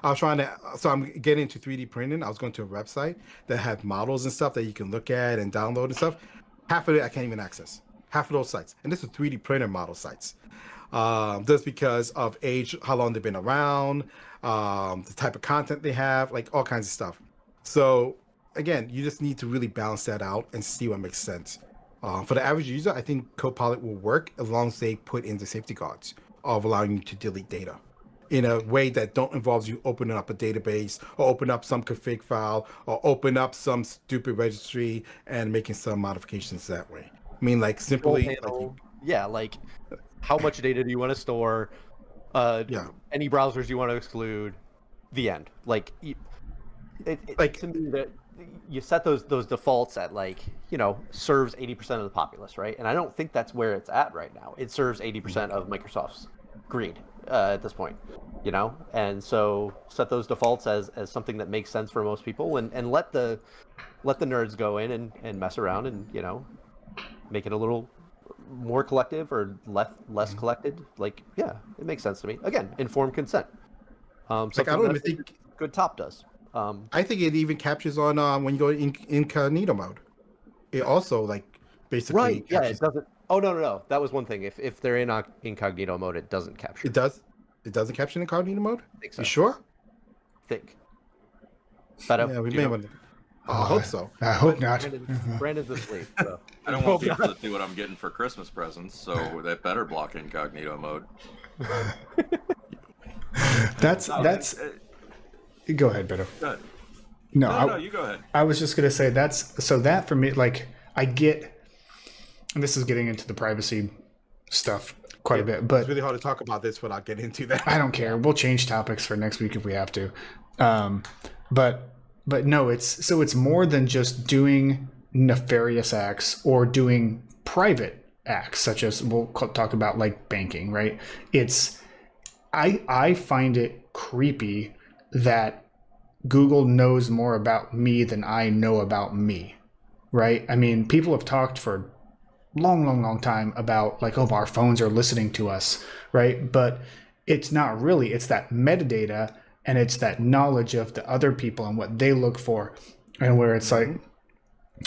I was trying to, so I'm getting into 3D printing. I was going to a website that had models and stuff that you can look at and download and stuff. Half of it I can't even access. Half of those sites, and this is 3D printer model sites, just because of age, how long they've been around, the type of content they have, like all kinds of stuff. So again, you just need to really balance that out and see what makes sense. For the average user, I think Copilot will work as long as they put in the safety guards of allowing you to delete data in a way that don't involve you opening up a database or open up some config file or open up some stupid registry and making some modifications that way. I mean, like simply, like how much data do you want to store? Any browsers you want to exclude. The end. Like, to me that you set those defaults at serves 80% of the populace, right? And I don't think that's where it's at right now. It serves 80% of Microsoft's greed at this point, and so set those defaults as something that makes sense for most people, and let the nerds go in and mess around and make it a little more collective or less collected. It makes sense to me. Again, informed consent. I don't even think Good Top does. I think it even captures on when you go in incognito mode. It also basically right. Yeah, it doesn't. Oh no. That was one thing. If they're in incognito mode, it doesn't capture. It does. It doesn't capture in incognito mode. I think so. You sure? Think. But yeah, we may want to. I hope so. I hope not. Brandon's asleep. So. I don't want people to see what I'm getting for Christmas presents, so they better block incognito mode. That's. Go ahead, Beto. Go ahead. No, you go ahead. I was just gonna say that for me, I get, and this is getting into the privacy stuff quite a bit, but it's really hard to talk about this without getting into that. I don't care. We'll change topics for next week if we have to. But no, it's more than just doing nefarious acts or doing private acts, such as we'll talk about banking, right? I find it creepy that Google knows more about me than I know about me, right? I mean, people have talked for long time about our phones are listening to us, right? But it's not really. It's that metadata and it's that knowledge of the other people and what they look for, and where it's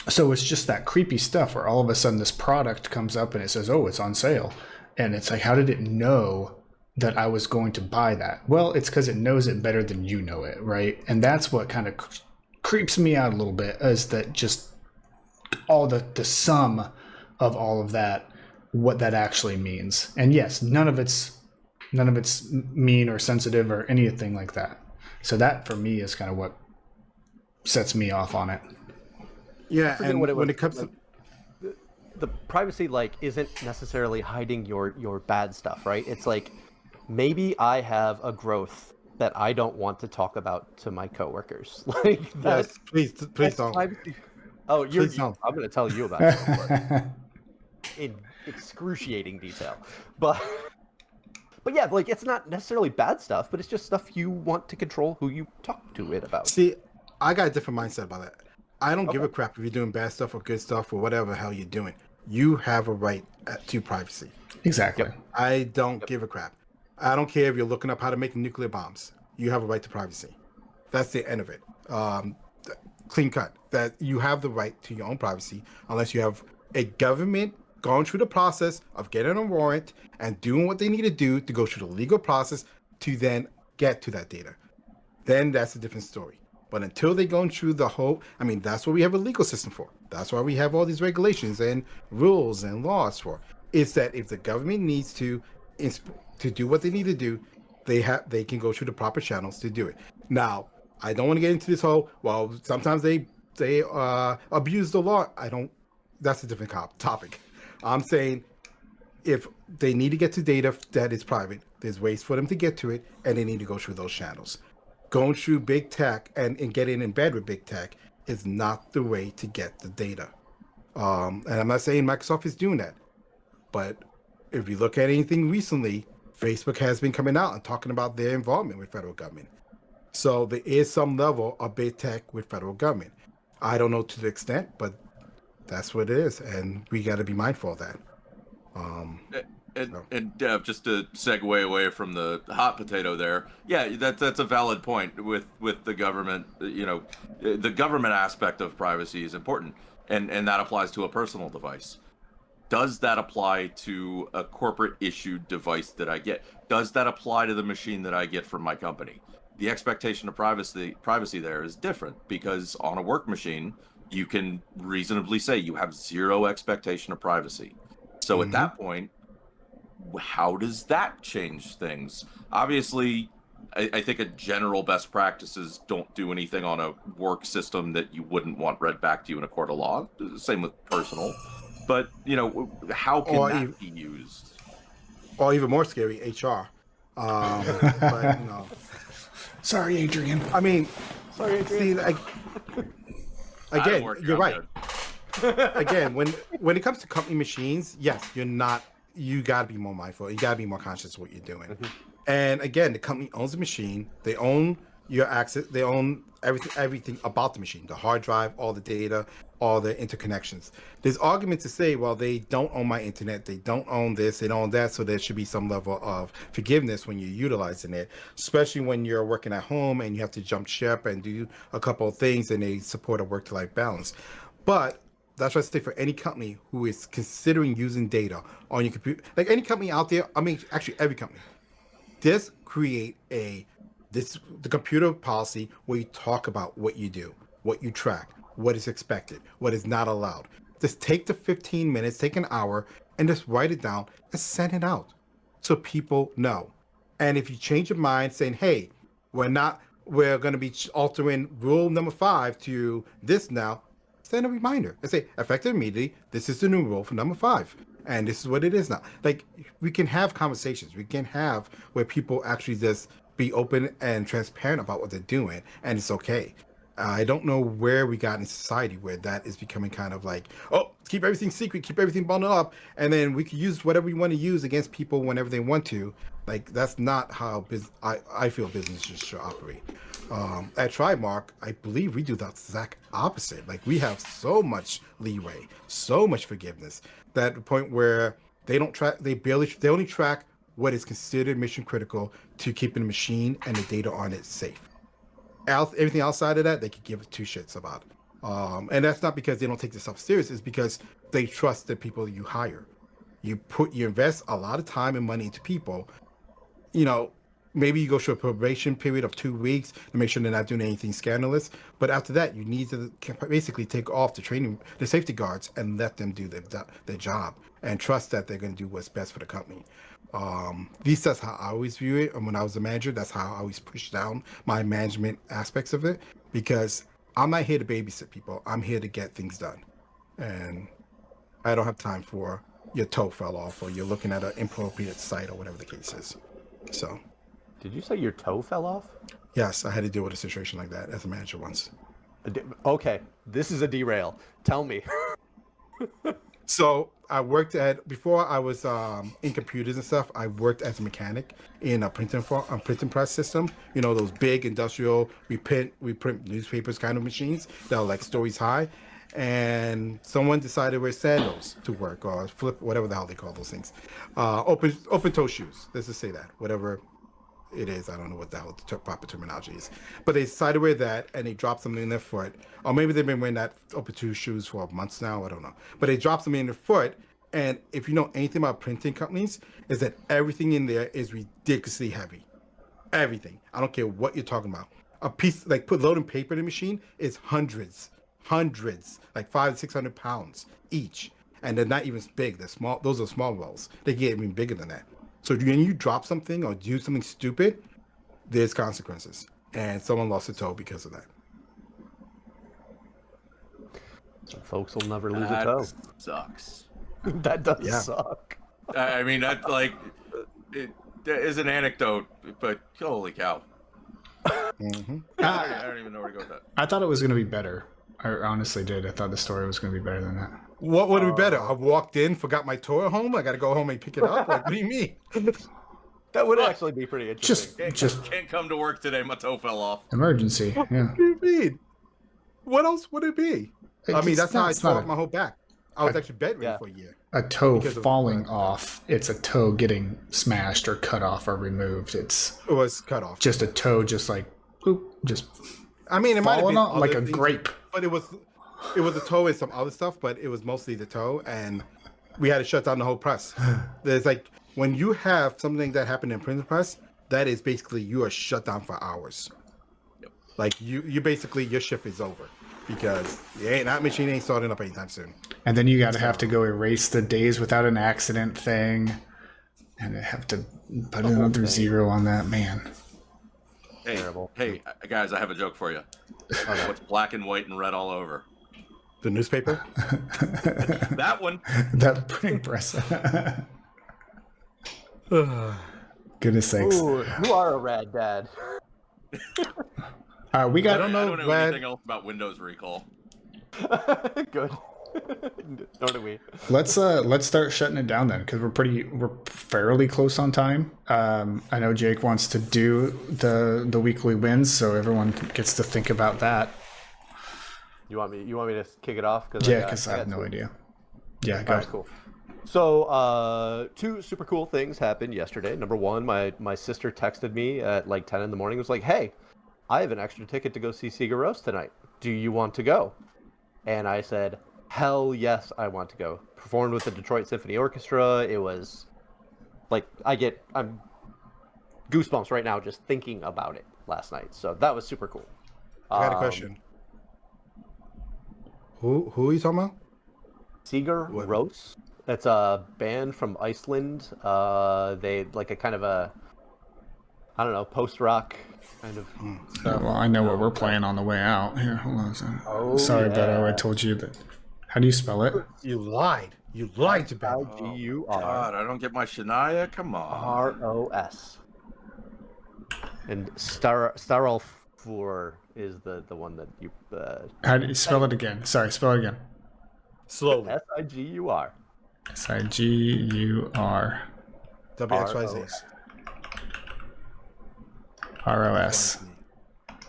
so it's just that creepy stuff where all of a sudden this product comes up and it says, oh, it's on sale. And it's how did it know that I was going to buy that? Well, it's because it knows it better than you know it, right? And that's what kind of creeps me out a little bit, is that just all the sum of all of that, what that actually means. And yes, none of it's mean or sensitive or anything like that. So that for me is kind of what sets me off on it. Yeah, and when it comes to the privacy, isn't necessarily hiding your bad stuff, right? It's maybe I have a growth that I don't want to talk about to my coworkers. Yes, please don't. Oh, please don't. I'm going to tell you about it in excruciating detail. But yeah, it's not necessarily bad stuff, but it's just stuff you want to control who you talk to it about. See, I got a different mindset about that. I don't give a crap if you're doing bad stuff or good stuff or whatever the hell you're doing. You have a right to privacy. Exactly. Yep. I don't give a crap. I don't care if you're looking up how to make nuclear bombs. You have a right to privacy. That's the end of it. Clean cut. That you have the right to your own privacy, unless you have a government going through the process of getting a warrant and doing what they need to do to go through the legal process to then get to that data. Then that's a different story. But until they go through the whole, that's what we have a legal system for. That's why we have all these regulations and rules and laws for. It's that if the government needs to do what they need to do, they can go through the proper channels to do it. Now, I don't want to get into this whole, well, sometimes they abuse the law. That's a different topic. I'm saying if they need to get to data that is private, there's ways for them to get to it, and they need to go through those channels. Going through big tech and getting in bed with big tech is not the way to get the data. And I'm not saying Microsoft is doing that. But if you look at anything recently, Facebook has been coming out and talking about their involvement with federal government. So there is some level of big tech with federal government. I don't know to the extent, but that's what it is, and we got to be mindful of that. And Dev, just to segue away from the hot potato there, yeah, that's a valid point with the government. You know, the government aspect of privacy is important, and that applies to a personal device. Does that apply to a corporate issued device that I get? Does that apply to the machine that I get from my company? The expectation of privacy there is different, because on a work machine, you can reasonably say you have zero expectation of privacy. So at that point, how does that change things? Obviously, I think a general best practice is don't do anything on a work system that you wouldn't want read back to you in a court of law. Same with personal. But, you know, how can that be used? Or even more scary, HR. But, you know. Sorry, Adrian. I mean, Sorry, Adrian. see, again, you're right. Again, when it comes to company machines, yes, you got to be more mindful. You got to be more conscious of what you're doing. And again, the company owns the machine. They own your access. They own everything about the machine, the hard drive, all the data, all the interconnections. There's argument to say, well, they don't own my internet. They don't own this. They don't own that. So there should be some level of forgiveness when you're utilizing it, especially when you're working at home and you have to jump ship and do a couple of things and they support a work-to-life balance. But that's what I say for any company who is considering using data on your computer, like any company out there. I mean, actually every company. Just create the computer policy where you talk about what you do, what you track, what is expected, what is not allowed. Just take the 15 minutes, take an hour, and just write it down and send it out so people know. And if you change your mind saying, hey, we're going to be altering rule number 5 to this now, send a reminder and say, effective immediately, this is the new rule for number 5. And this is what it is now. Like, we can have conversations. We can have where people actually just be open and transparent about what they're doing, and it's okay. I don't know where we got in society where that is becoming kind of like, oh, keep everything secret, keep everything bundled up, and then we can use whatever we want to use against people whenever they want to. Like, that's not how I feel businesses should operate. At Trimark, I believe we do the exact opposite. Like, we have so much leeway, so much forgiveness, that the point where they only track what is considered mission critical to keeping the machine and the data on it safe. Everything outside of that, they could give two shits about. And that's not because they don't take this stuff serious. It's because they trust the people you hire. You invest a lot of time and money into people. You know, maybe you go through a probation period of 2 weeks to make sure they're not doing anything scandalous. But after that, you need to basically take off the safety guards and let them do their job and trust that they're going to do what's best for the company. At least that's how I always view it. And when I was a manager, that's how I always push down my management aspects of it, because I'm not here to babysit people. I'm here to get things done. And I don't have time for your toe fell off or you're looking at an inappropriate site or whatever the case is. So. Did you say your toe fell off? Yes, I had to deal with a situation like that as a manager once. Okay, this is a derail. Tell me. So I worked before I was in computers and stuff, I worked as a mechanic in a printing press system. You know, those big industrial, we print newspapers kind of machines that are like stories high. And someone decided to wear sandals to work, or flip, whatever the hell they call those things. Open toe shoes, let's just say that, whatever it is. I don't know what the hell the proper terminology is, but they decided to wear that and they dropped something in their foot, or maybe they've been wearing that open toe shoes for months now, I don't know, but they dropped something in their foot. And if you know anything about printing companies, is that everything in there is ridiculously heavy. Everything. I don't care what you're talking about. A piece, like loading paper in the machine is hundreds, like 500 to 600 pounds each. And they're not even big. They're small. Those are small rolls. They get even bigger than that. So when you drop something or do something stupid, there's consequences. And someone lost a toe because of that. Some folks will never lose a toe. Sucks. That does suck. I mean, that it is an anecdote, but holy cow. Mm-hmm. I don't even know where to go with that. I thought it was going to be better. I honestly did. I thought the story was going to be better than that. What would be better? I walked in, forgot my toy at home. I got to go home and pick it up. Like, what do you mean? That would actually be pretty interesting. Can't come to work today. My toe fell off. Emergency. Yeah. What do you mean? What else would it be? I mean, that's how I tore up my whole back. I was actually bedridden for a year. A toe Because of- falling off. It's a toe getting smashed or cut off or removed. It's It was cut off. just a toe, just like, boop, just I mean, it might have falling been off like other a things, grape. but it was a toe and some other stuff, but it was mostly the toe, and we had to shut down the whole press. There's like when you have something that happened in printing press, that is basically you are shut down for hours. Yep. Like you basically your shift is over because that machine ain't starting up anytime soon. And then you got to have to go erase the days without an accident thing, and have to put another zero on that. Man, Hey, Terrible. hey, guys, I have a joke for you. What's black and white and red all over? The newspaper. That one. that printing press. Goodness sakes. Ooh, you are a rad dad. We I got. don't know, I don't know Brad. anything else about Windows Recall. Good. Nor do we. Let's start shutting it down then, because we're fairly close on time. I know Jake wants to do the weekly wins, so everyone gets to think about that. You want me to kick it off? Yeah, because I have no idea. Yeah, go. All right, cool. So, two super cool things happened yesterday. Number one, my sister texted me at like 10 in the morning. Was like, "Hey, I have an extra ticket to go see Sigur Rós tonight. Do you want to go?" And I said, "Hell yes, I want to go." Performed with the Detroit Symphony Orchestra. It was like I'm goosebumps right now just thinking about it last night. So that was super cool. I got a question. Who are you talking about? Sigur Rós. That's a band from Iceland. They like a kind of a, I don't know, post-rock kind of. Well, I know what we're playing on the way out. Here, hold on a second. Oh, Sorry, yeah. Beto. I told you that. How do you spell it? You lied. You lied to Ben. God, I don't get my Shania. Come on. ROS. And Staralfur is the one that you. How do you spell it again? Sorry, spell it again. Slowly. Sigur. Sigur. WXYZ. ROS.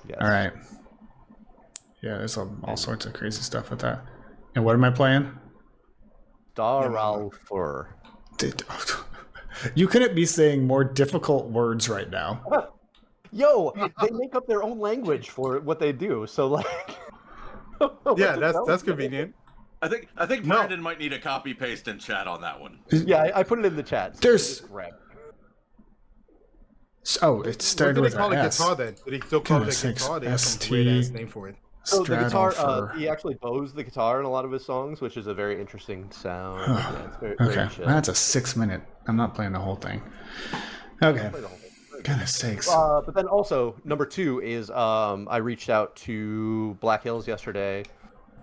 Yes. All right. Yeah, there's all sorts of crazy stuff with that. And what am I playing? Staralfur. You couldn't be saying more difficult words right now. Yo, they make up their own language for what they do. So like. Yeah, that's convenient. I think No. Brandon might need a copy paste in chat on that one. Yeah, I put it in the chat. So There's- just grab it. Oh, it started What with do they call an it? S. Guitar then? Do they still call it a Goodness sakes, guitar? They have some ST. great ass name for it. So the guitar, Stradalfur. he actually bows the guitar in a lot of his songs, which is a very interesting sound. Yeah, it's very Okay, chill. that's a 6 minute. I'm not playing the whole thing. Okay, Play the whole thing. goodness sakes. But then also number two is I reached out to Black Hills yesterday.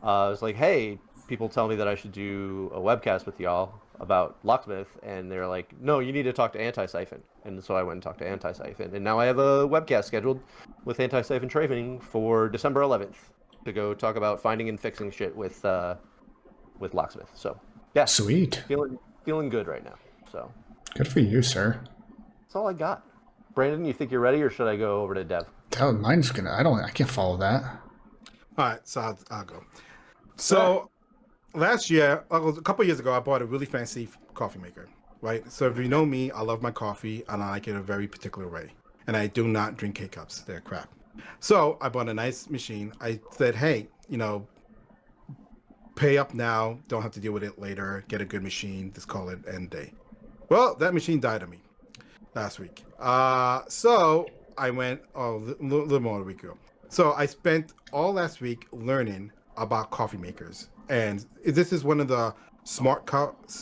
I was like, hey, people tell me that I should do a webcast with y'all about Locksmith, and they're like, no, you need to talk to Anti-Siphon. And so I went and talked to Anti-Siphon, and now I have a webcast scheduled with Anti-Siphon Training for December 11th to go talk about finding and fixing shit with Locksmith. So yeah, Sweet. feeling good right now. So Good for you, sir. that's all I got. Brandon, you think you're ready, or should I go over to Dev? Mine's gonna. I can't follow that. All right, so I'll go. So last year, a couple of years ago, I bought a really fancy coffee maker, right? So if you know me, I love my coffee and I like it a very particular way. And I do not drink K-Cups. They're crap. So I bought a nice machine. I said, hey, pay up now. Don't have to deal with it later. Get a good machine. Just call it end day. Well, that machine died on me last week. So I went a little more than a week ago. So I spent all last week learning about coffee makers, and this is one of the smart coffee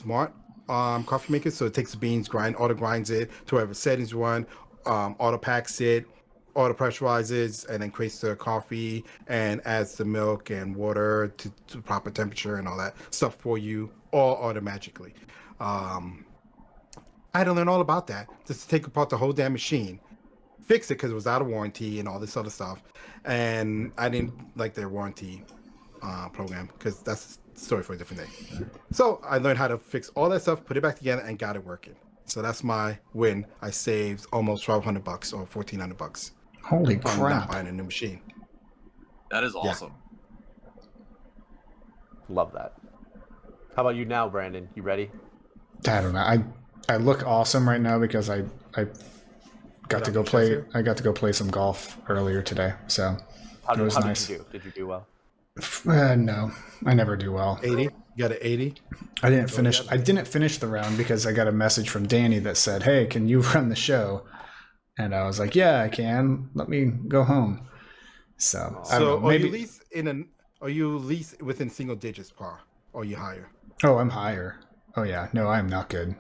makers. So it takes the beans, auto grinds it to whatever settings you want, auto packs it, auto pressurizes, and then creates the coffee and adds the milk and water to the proper temperature and all that stuff for you, all automatically. I had to learn all about that just to take apart the whole damn machine, fix it because it was out of warranty and all this other stuff, and I didn't like their warranty program, because that's a story for a different day. So I learned how to fix all that stuff, put it back together, and got it working. So that's my win. I saved almost $1,200 or $1,400 Holy on not crap. buying a new machine. That is awesome. Love that. How about you now, Brandon? You ready? I don't know. I look awesome right now because I got to go play. I got to go play some golf earlier today. So How it did, was how nice. did you do? Did you do well? No, I never do well. 80? You got an 80? I didn't finish. I didn't finish the round because I got a message from Danny that said, "Hey, can you run the show?" And I was like, "Yeah, I can. Let me go home." So I don't So know. are you Maybe. least are you least within single digits par? Or are you higher? Oh, I'm higher. Oh yeah. No, I'm not good.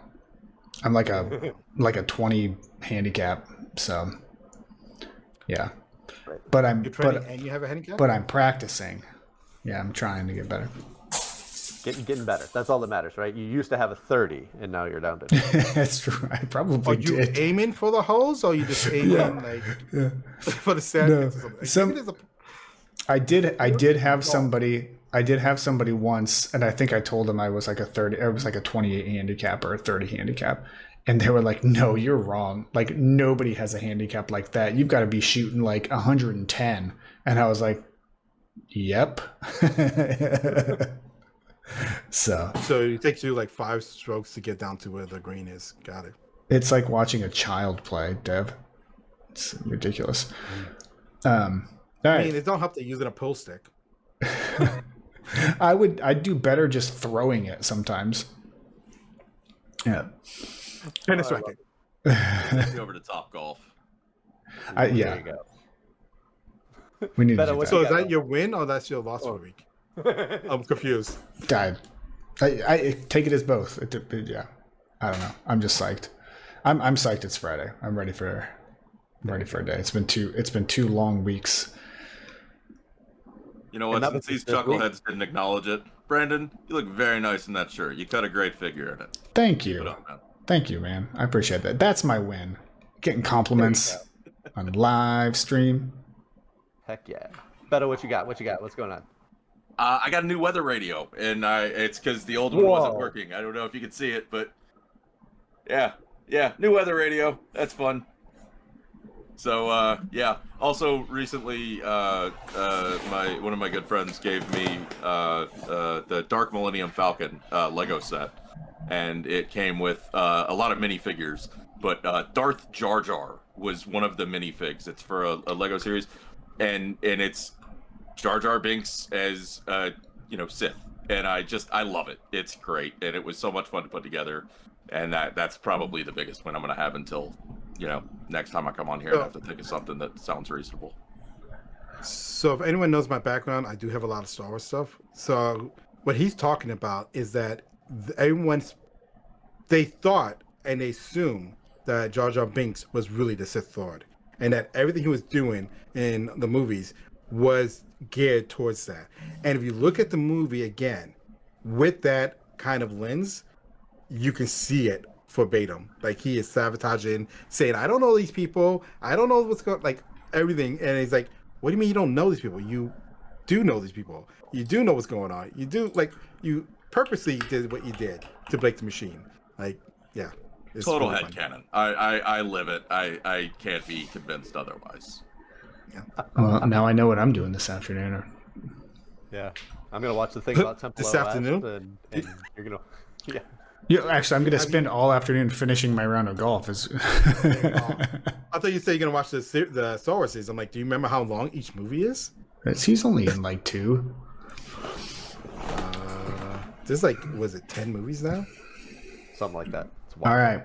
I'm like a 20 handicap. So yeah. But I'm You're training but and you have a handicap? but I'm practicing. Yeah, I'm trying to get better. Getting better. That's all that matters, right? You used to have a 30, and now you're down to. That's true. I probably Are you did. aiming for the holes, or are you just aiming like Yeah. for the sand No, pits or something? Like, some- maybe there's a- I did have somebody once, and I think I told them I was like a 30, I was like a 28 handicap or a 30 handicap. And they were like, "No, you're wrong. Like nobody has a handicap like that. You've got to be shooting like 110." And I was like, "Yep." So So it takes you like 5 strokes to get down to where the green is. Got it. it's like watching a child play, Dev. It's ridiculous. All I right. mean, it don't help that using a pull stick. I'd do better just throwing it sometimes. Yeah. Tennis racket. Take me over to Top Golf. There Yeah. you go. We need Better to do what's that. So is that your win or that's your loss for the week? I'm confused. I take it as both. Yeah. I don't know. I'm just psyched. I'm psyched it's Friday. I'm ready for a day. It's been 2 long weeks. You know what? that Since was these this week. chuckleheads didn't acknowledge it, Brandon, you look very nice in that shirt. You cut a great figure in it. Thank Keep it you. up, man. Thank you, man. I appreciate that. That's my win. Getting compliments on live stream. Heck yeah. Beto, what you got? What you got? What's going on? I got a new weather radio, and it's because the old one wasn't Whoa. working. I don't know if you can see it, but yeah, new weather radio. That's fun. So yeah. Also, recently, one of my good friends gave me the Dark Millennium Falcon Lego set, and it came with a lot of minifigures. But Darth Jar Jar was one of the minifigs. It's for a Lego series, and it's Jar Jar Binks as Sith, and I love it. It's great, and it was so much fun to put together, and that's probably the biggest win I'm gonna have until next time I come on here. I have to think of something that sounds reasonable. So if anyone knows my background, I do have a lot of Star Wars stuff. So what he's talking about is that they thought and they assumed that Jar Jar Binks was really the Sith Lord, and that everything he was doing in the movies was geared towards that. And if you look at the movie again with that kind of lens, you can see it verbatim. Like he is sabotaging, saying, "I don't know these people. I don't know what's going like everything." And he's like, "What do you mean you don't know these people? You do know these people. You do know what's going on. You do you purposely did what you did to break the machine." Like, yeah. It's Total really headcanon. I live it. I can't be convinced otherwise. Well, now I know what I'm doing this afternoon. Yeah. I'm going to watch the thing about Temple This OS, afternoon? and you're going to... Yeah. Yeah, actually, I'm going to spend all afternoon finishing my round of golf. I thought you said you're gonna watch the Star Wars series. I'm like, do you remember how long each movie is? He's only in like 2. There's like, was it 10 movies now? Something like that. It's All right.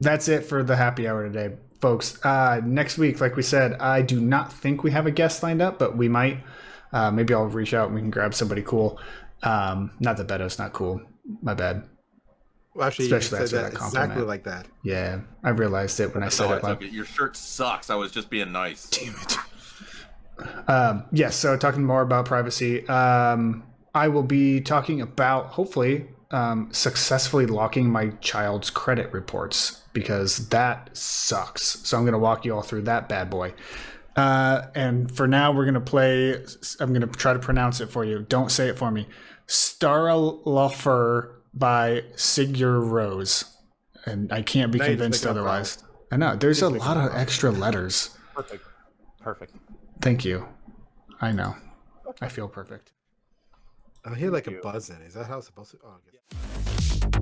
That's it for the happy hour today, folks. Next week, like we said, I do not think we have a guest lined up, but we might. Maybe I'll reach out and we can grab somebody cool. Not that Beto's not cool. My bad. Well, actually, Especially you after said that that compliment. exactly like that. Yeah, I realized it when I said No, it. I took it. Your shirt sucks. I was just being nice. Damn it. Yes, so talking more about privacy. I will be talking about, hopefully, successfully locking my child's credit reports because that sucks. So I'm going to walk you all through that bad boy. And for now, we're going to play. I'm going to try to pronounce it for you. Don't say it for me. Starlofer by Sigur Rose. And I can't be Now you just convinced make it up otherwise. fast. I know. There's a Just make it lot up of fast. extra letters. Perfect. Thank you. I know. I feel perfect. I hear like a you. buzzing. Is that how it's supposed to? Oh, I guess.